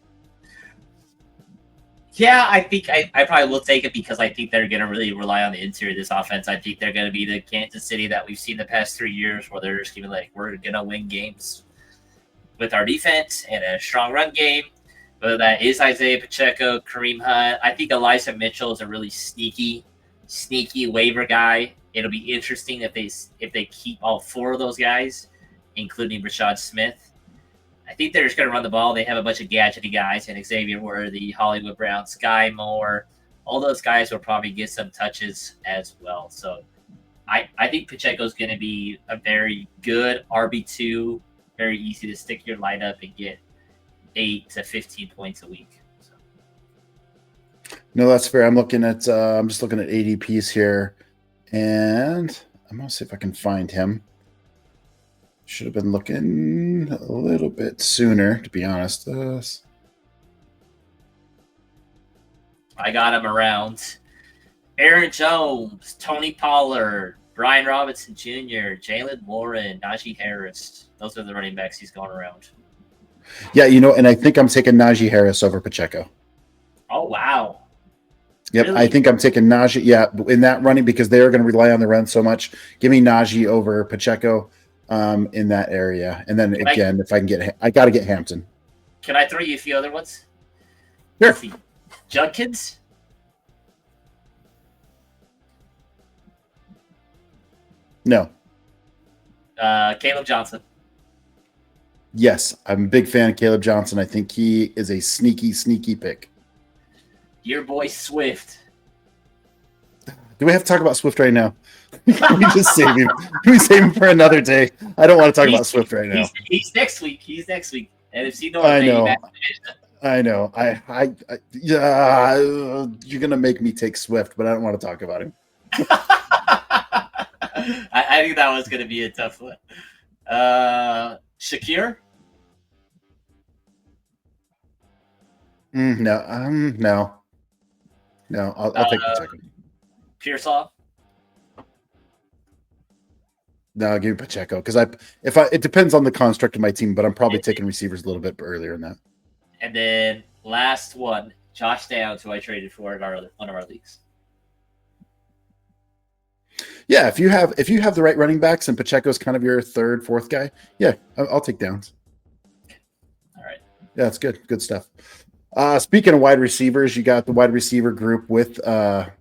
Yeah, I think I probably will take it because I think they're going to really rely on the interior of this offense. I think they're going to be the Kansas City that we've seen the past 3 years where they're just giving like, we're going to win games with our defense and a strong run game. Whether that is Isaiah Pacheco, Kareem Hunt. I think Elijah Mitchell is a really sneaky waiver guy. It'll be interesting if they keep all 4 of those guys, including Brashard Smith. I think they're just going to run the ball. They have a bunch of gadgety guys, and Xavier Worthy, Hollywood Brown, Sky Moore. All those guys will probably get some touches as well. So I think Pacheco is going to be a very good RB2, very easy to stick your lineup and get 8 to 15 points a week. So. No, that's fair. I'm looking at I'm just looking at ADPs here, and I'm gonna see if I can find him. Should have been looking a little bit sooner, to be honest. I got him around Aaron Jones, Tony Pollard, Brian Robinson Jr., Jalen Warren, Najee Harris. Those are the running backs he's going around. Yeah, and I think I'm taking Najee Harris over Pacheco. Oh, wow. Yep, Really? I think I'm taking Najee. Yeah, in that running because they are going to rely on the run so much. Give me Najee over Pacheco in that area, and then again, if I can get, I got to get Hampton. Can I throw you a few other ones? Sure. Let's see. Judkins? No. Caleb Johnson. Yes, I'm a big fan of Caleb Johnson. I think he is a sneaky pick. Your boy Swift. Do we have to talk about Swift right now? Can we just save him? Can we save him for another day? I don't want to talk about Swift right now. He's next week. NFC North. I know. Yeah, you're gonna make me take Swift, but I don't want to talk about him. I think that was gonna be a tough one. Shakir? No. I'll take Pacheco. Pearsall? No, I'll give you Pacheco because it depends on the construct of my team, but I'm probably taking receivers a little bit earlier in that. And then last one, Josh Downs, who I traded for in one of our leagues. Yeah, if you have the right running backs and Pacheco's kind of your third, fourth guy, yeah, I'll take Downs. All right. Yeah, that's good. Good stuff. Speaking of wide receivers, you got the wide receiver group with the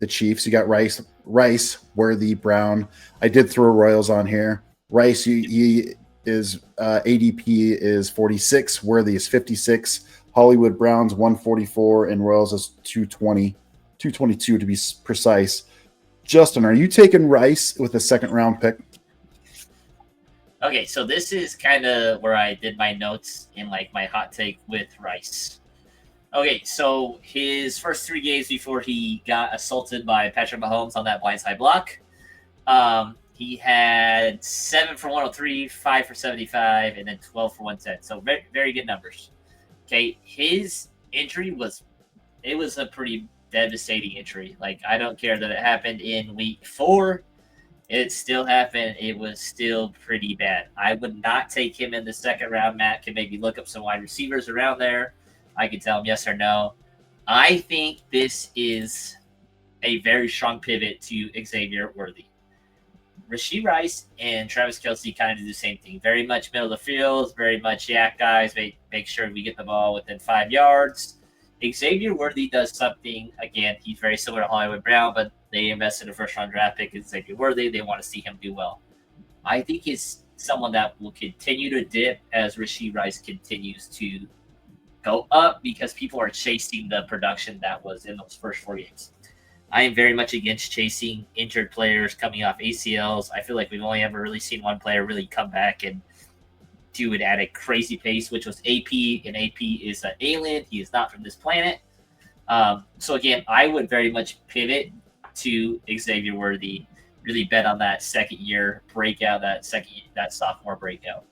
Chiefs. You got Rice, Worthy, Brown. I did throw Royals on here. Rice, he is ADP is 46. Worthy is 56. Hollywood Brown's 144, and Royals is 222 to be precise. Justin, are you taking Rice with a second-round pick? Okay, so this is kind of where I did my notes in like my hot take with Rice. Okay, so his first 3 games before he got assaulted by Patrick Mahomes on that blindside block, he had 7 for 103, 5 for 75, and then 12 for 110. So very, very good numbers. Okay, his injury was a pretty devastating injury. Like, I don't care that it happened in week 4. It still happened. It was still pretty bad. I would not take him in the second round. Matt can maybe look up some wide receivers around there. I can tell him yes or no. I think this is a very strong pivot to Xavier Worthy. Rashee Rice and Travis Kelce kind of do the same thing. Very much middle of the field, very much yak guys. Make sure we get the ball within 5 yards. Xavier Worthy does something, again, he's very similar to Hollywood Brown, but they invested a first-round draft pick in Xavier Worthy. They want to see him do well. I think he's someone that will continue to dip as Rashee Rice continues to go up because people are chasing the production that was in those first 4 games. I am very much against chasing injured players coming off ACLs. I feel like we've only ever really seen one player really come back and do it at a crazy pace, which was AP, and AP is an alien. He is not from this planet. So again, I would very much pivot to Xavier Worthy, really bet on that second year breakout, that sophomore breakout.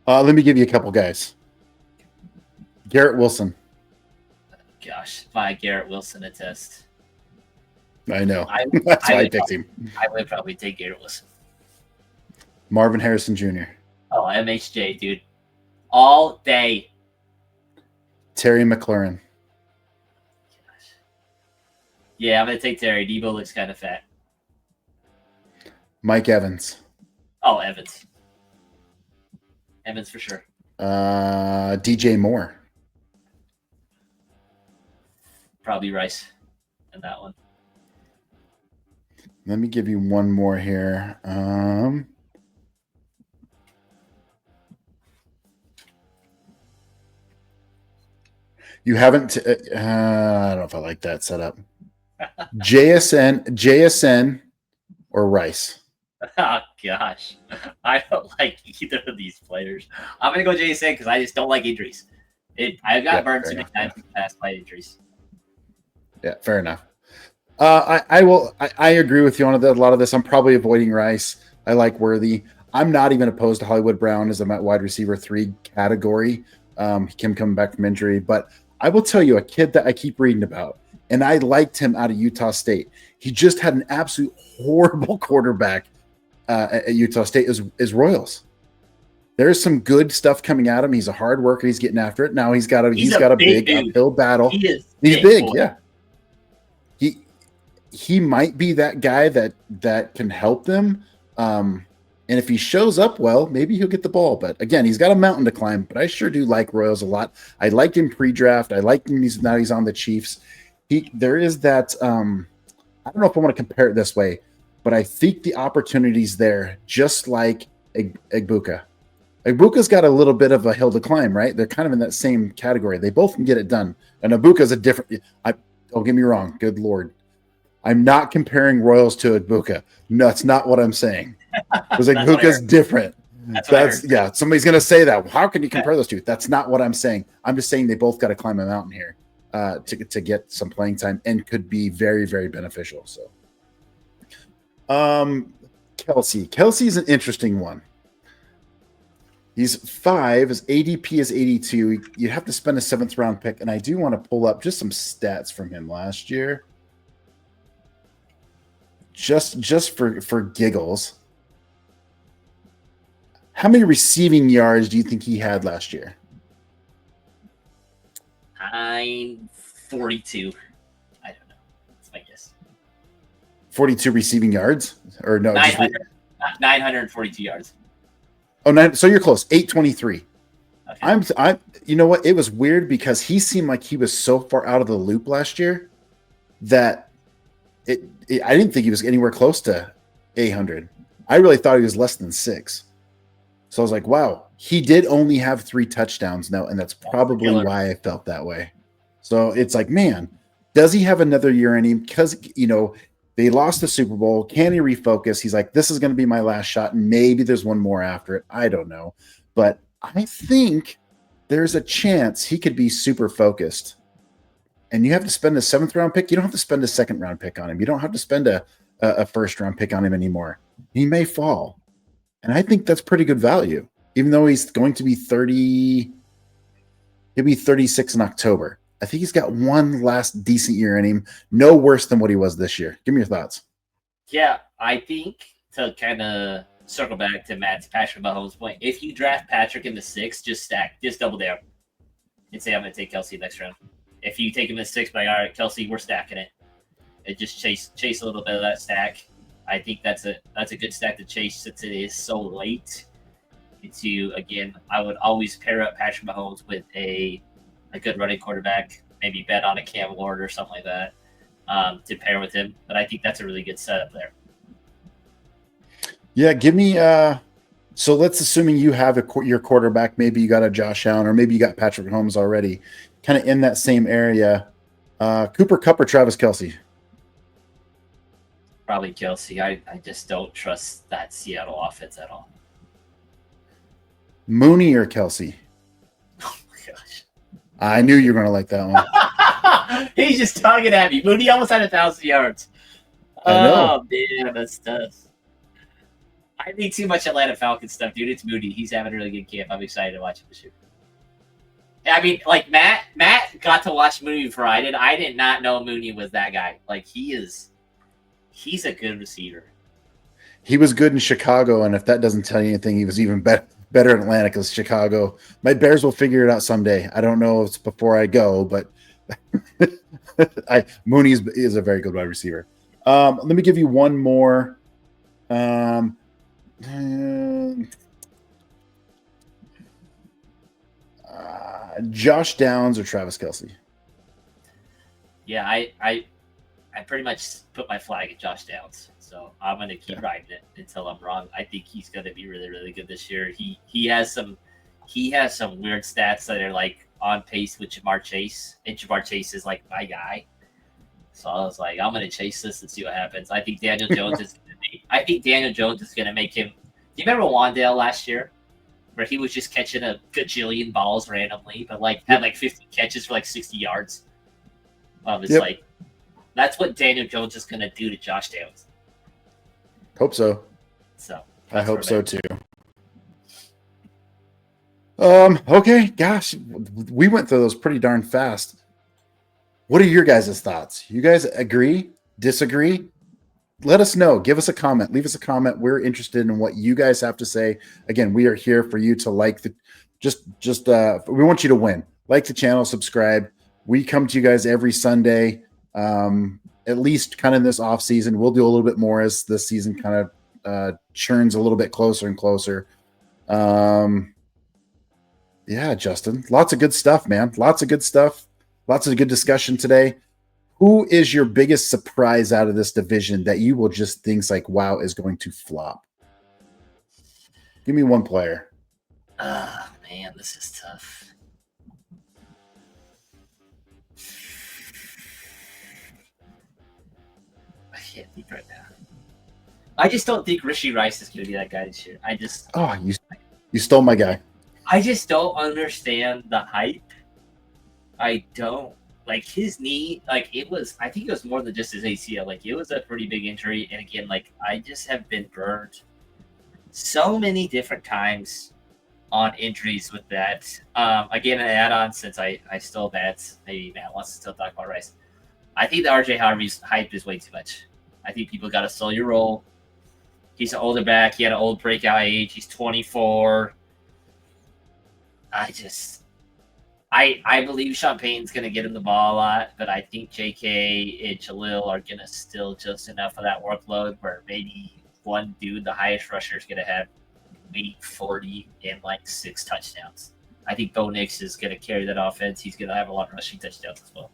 Let me give you a couple guys. Garrett Wilson. Gosh, my Garrett Wilson attest. I know. That's why I picked him. I would probably take Garrett Wilson. Marvin Harrison Jr. Oh, MHJ, dude. All day. Terry McLaurin. Yeah, I'm going to take Terry. Debo looks kind of fat. Mike Evans. Oh, Evans. Evans for sure. DJ Moore. Probably Rice in that one. Let me give you one more here. You haven't. I don't know if I like that setup. JSN, or Rice. Oh gosh, I don't like either of these players. I'm gonna go JSN because I just don't like injuries. I got Yeah, burned fair too many enough. times in the past by injuries. Yeah, fair enough. I agree with you on a lot of this. I'm probably avoiding Rice. I like Worthy. I'm not even opposed to Hollywood Brown as a wide receiver 3 category. Him coming back from injury, but I will tell you a kid that I keep reading about, and I liked him out of Utah State. He just had an absolute horrible quarterback at Utah State. Is Royals. There's some good stuff coming at him. He's a hard worker. He's getting after it. Now he's got a big dude. uphill battle. He is He's big, boy. yeah. He might be that guy that can help them. And if he shows up well, maybe he'll get the ball. But again, he's got a mountain to climb. But I sure do like Royals a lot. I liked him pre-draft. I like him now he's on the Chiefs. There is that. I don't know if I want to compare it this way, but I think the opportunities there, just like Egbuka. Egbuka's got a little bit of a hill to climb, right? They're kind of in that same category. They both can get it done. And Egbuka's a different. Don't get me wrong. Good Lord. I'm not comparing Royals to Egbuka. No, that's not what I'm saying. Because Egbuka's different. That's yeah. Somebody's gonna say that. How can you compare those two? That's not what I'm saying. I'm just saying they both got to climb a mountain here to get some playing time and could be very, very beneficial. So, Kelsey's an interesting one. He's 5. His ADP is 82. You have to spend a 7th round pick, and I do want to pull up just some stats from him last year. Just for giggles, how many receiving yards do you think he had last year? 942. I don't know. That's my guess. 42 receiving yards, or no? 942 yards. Oh, 9. So you're close. 823. Okay. I'm. You know what? It was weird because he seemed like he was so far out of the loop last year that. I didn't think he was anywhere close to 800. I really thought he was less than 6. So I was like, wow, he did only have 3 touchdowns now, and that's probably why I felt that way. So it's like, man, does he have another year in him? Because, they lost the Super Bowl. Can he refocus? He's like, this is going to be my last shot. Maybe there's one more after it. I don't know. But I think there's a chance he could be super focused. And you have to spend a 7th round pick. You don't have to spend a 2nd round pick on him. You don't have to spend a 1st round pick on him anymore. He may fall. And I think that's pretty good value, even though he's going to be 30. He'll be 36 in October. I think he's got one last decent year in him. No worse than what he was this year. Give me your thoughts. Yeah, I think to kind of circle back to Matt's Patrick Mahomes point, if you draft Patrick in the 6th, just double down and say, I'm going to take Kelsey next round. If you take him in the 6th, like, all right, Kelsey, we're stacking it. And just chase a little bit of that stack. I think that's a good stack to chase since it is so late. Again, I would always pair up Patrick Mahomes with a good running quarterback, maybe bet on a Cam Ward or something like that to pair with him. But I think that's a really good setup there. Yeah, give me so let's assuming you have your quarterback, maybe you got a Josh Allen or maybe you got Patrick Mahomes already, kind of in that same area. Cooper Kupp or Travis Kelce? Probably Kelsey. I just don't trust that Seattle offense at all. Mooney or Kelce? Oh my gosh. I knew you were going to like that one. He's just talking at me. Mooney almost had 1,000 yards. I know. Oh, man, that's tough. I think too much Atlanta Falcons stuff, dude. It's Mooney. He's having a really good camp. I'm excited to watch him this year. I mean, like, Matt got to watch Mooney before I did. I did not know Mooney was that guy. Like, he's a good receiver. He was good in Chicago, and if that doesn't tell you anything, he was even better in Atlanta because Chicago. My Bears will figure it out someday. I don't know if it's before I go, but Mooney is a very good wide receiver. Let me give you one more. Josh Downs or Travis Kelce? Yeah, I pretty much put my flag at Josh Downs, so I'm going to keep riding it until I'm wrong. I think he's going to be really, really good this year. He has some weird stats that are like on pace with Jamar Chase, and Jamar Chase is like my guy. So I was like, I'm going to chase this and see what happens. I think Daniel Jones is going to make him. Do you remember Wandale last year? where he was just catching a gajillion balls randomly, but like had like 50 catches for like 60 yards. It's Yep. like that's what Daniel Jones is going to do to Josh Downs. Hope so. So I hope that's so where too. Okay, gosh, we went through those pretty darn fast. What are your guys' thoughts? You guys agree? Disagree? Let us know. Give us a comment. Leave us a comment. We're interested in what you guys have to say. Again, we are here for you to like the we want you to win. Like the channel, subscribe. We come to you guys every Sunday. At least kind of in this off season. We'll do a little bit more as the season kind of churns a little bit closer and closer. Yeah, Justin. Lots of good stuff, man. Lots of good stuff. Lots of good discussion today. Who is your biggest surprise out of this division that you will just think like, wow, is going to flop? Give me one player. Man, this is tough. I can't think right now. I just don't think Rishi Rice is going to be that guy this year. You stole my guy. I just don't understand the hype. I don't like his knee. Like it was, I think it was more than just his ACL. Like it was a pretty big injury. And again, like I just have been burned so many different times on injuries with that. Again, an add-on since I still Matt's maybe Matt wants to still talk about Rice. I think the RJ Harvey's hype is way too much. I think people got to sell your role. He's an older back. He had an old breakout age. He's 24. I believe Sean Payton's going to get him the ball a lot, but I think JK and Jalil are going to still just enough of that workload where maybe one dude, the highest rusher, is going to have maybe 40 and like 6 touchdowns. I think Bo Nix is going to carry that offense. He's going to have a lot of rushing touchdowns as well.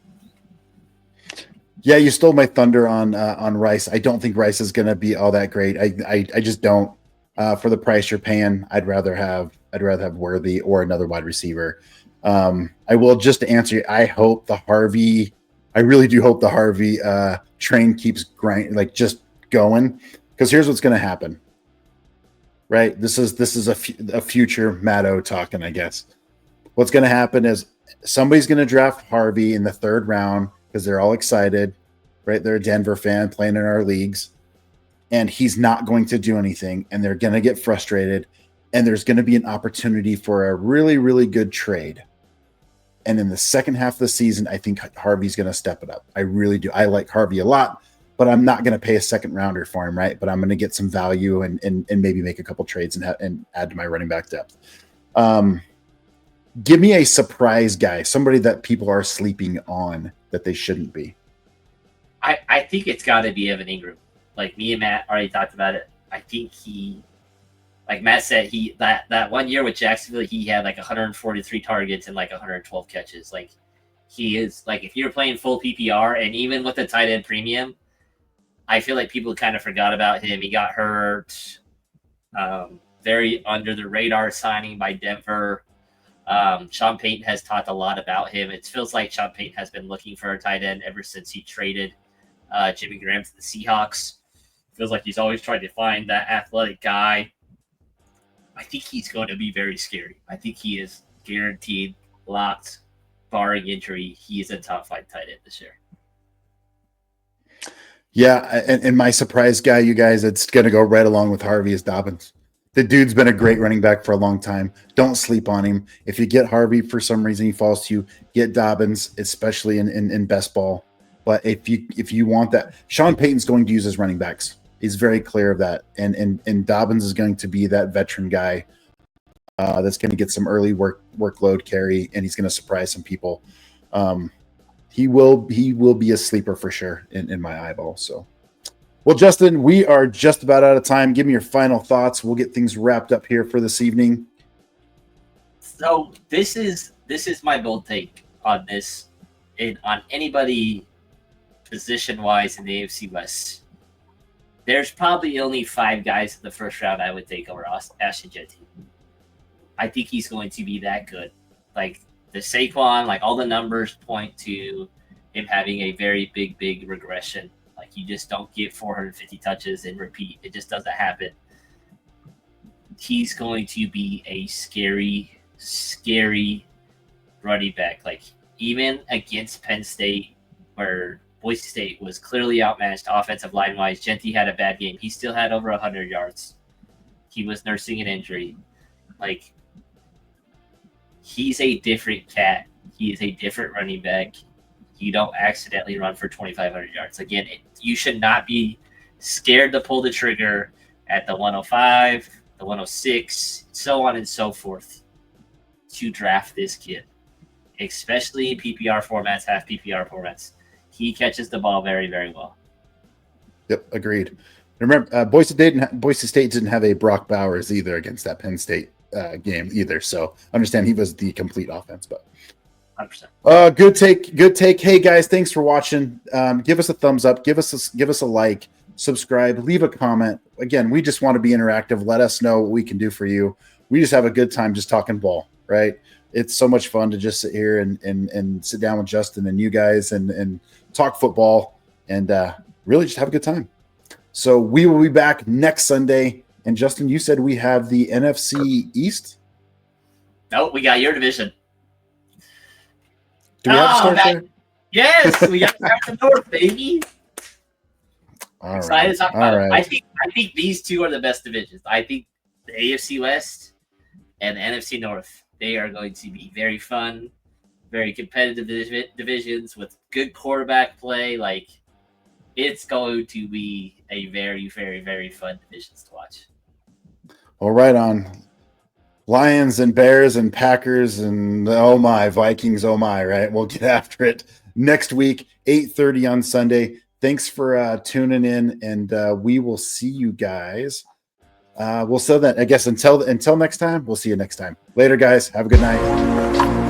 Yeah, you stole my thunder on Rice. I don't think Rice is going to be all that great. I just don't. For the price you're paying, I'd rather have Worthy or another wide receiver. I will just to answer you. I really do hope the Harvey train keeps just going, because here's what's going to happen. Right, this is a future Matto talking, I guess. What's going to happen is somebody's going to draft Harvey in the 3rd round because they're all excited, right? They're a Denver fan playing in our leagues, and he's not going to do anything, and they're going to get frustrated, and there's going to be an opportunity for a really, really good trade. And in the second half of the season, I think Harvey's going to step it up. I really do. I like Harvey a lot, but I'm not going to pay a 2nd rounder for him, right? But I'm going to get some value and maybe make a couple trades and add to my running back depth. Give me a surprise guy, somebody that people are sleeping on that they shouldn't be. I think it's got to be Evan Ingram. Like me and Matt already talked about it. I think like Matt said, that 1 year with Jacksonville, he had like 143 targets and like 112 catches. Like he is like, if you're playing full PPR and even with the tight end premium, I feel like people kind of forgot about him. He got hurt. Very under the radar signing by Denver. Sean Payton has talked a lot about him. It feels like Sean Payton has been looking for a tight end ever since he traded Jimmy Graham to the Seahawks. Feels like he's always tried to find that athletic guy. I think he's going to be very scary. I think he is guaranteed, locked, barring injury. He is a top 5 tight end this year. Yeah, and my surprise guy, you guys, it's going to go right along with Harvey, is Dobbins. The dude's been a great running back for a long time. Don't sleep on him. If you get Harvey for some reason he falls to you, get Dobbins, especially in best ball. But if you want that, Sean Payton's going to use his running backs. He's very clear of that. And Dobbins is going to be that veteran guy that's going to get some early workload carry, and he's going to surprise some people. He will be a sleeper for sure in my eyeball. So. Well, Justin, we are just about out of time. Give me your final thoughts. We'll get things wrapped up here for this evening. So this is my bold take on this, and on anybody position-wise in the AFC West. There's probably only 5 guys in the first round I would take over Ashton Jetty. I think he's going to be that good. Like the Saquon, like all the numbers point to him having a very big regression. Like you just don't get 450 touches and repeat. It just doesn't happen. he's going to be a scary, scary running back. Like, even against Penn State, where Boise State was clearly outmatched offensive line wise, Genty had a bad game. He still had over 100 yards. He was nursing an injury. Like, he's a different cat. He is a different running back. You don't accidentally run for 2,500 yards. Again, you should not be scared to pull the trigger at the 105, the 106, so on and so forth to draft this kid, especially in PPR formats, half PPR formats. He catches the ball very, very well. Yep, agreed. Remember, Boise State didn't have a Brock Bowers either against that Penn State game either. So understand he was the complete offense, but 100%. Good take. Hey guys, thanks for watching. Give us a thumbs up, give us a like, subscribe, leave a comment. Again, we just want to be interactive. Let us know what we can do for you. We just have a good time just talking ball, right? It's so much fun to just sit here and sit down with Justin and you guys and talk football and really just have a good time. So we will be back next Sunday. And Justin, you said we have the NFC East? No, we got your division. Do we have to start there? Yes, we got to start the North, baby. All Excited right. to talk about All it. right. I think these two are the best divisions. I think the AFC West and the NFC North, they are going to be very fun, very competitive divisions with good quarterback play. Like, it's going to be a very, very, very fun divisions to watch. Well, right on. Lions and Bears and Packers and oh my, Vikings, oh my, right? We'll get after it next week, 8:30 on Sunday. Thanks for tuning in, and we will see you guys. We'll sell that, I guess, until next time. We'll see you next time. Later, guys. Have a good night.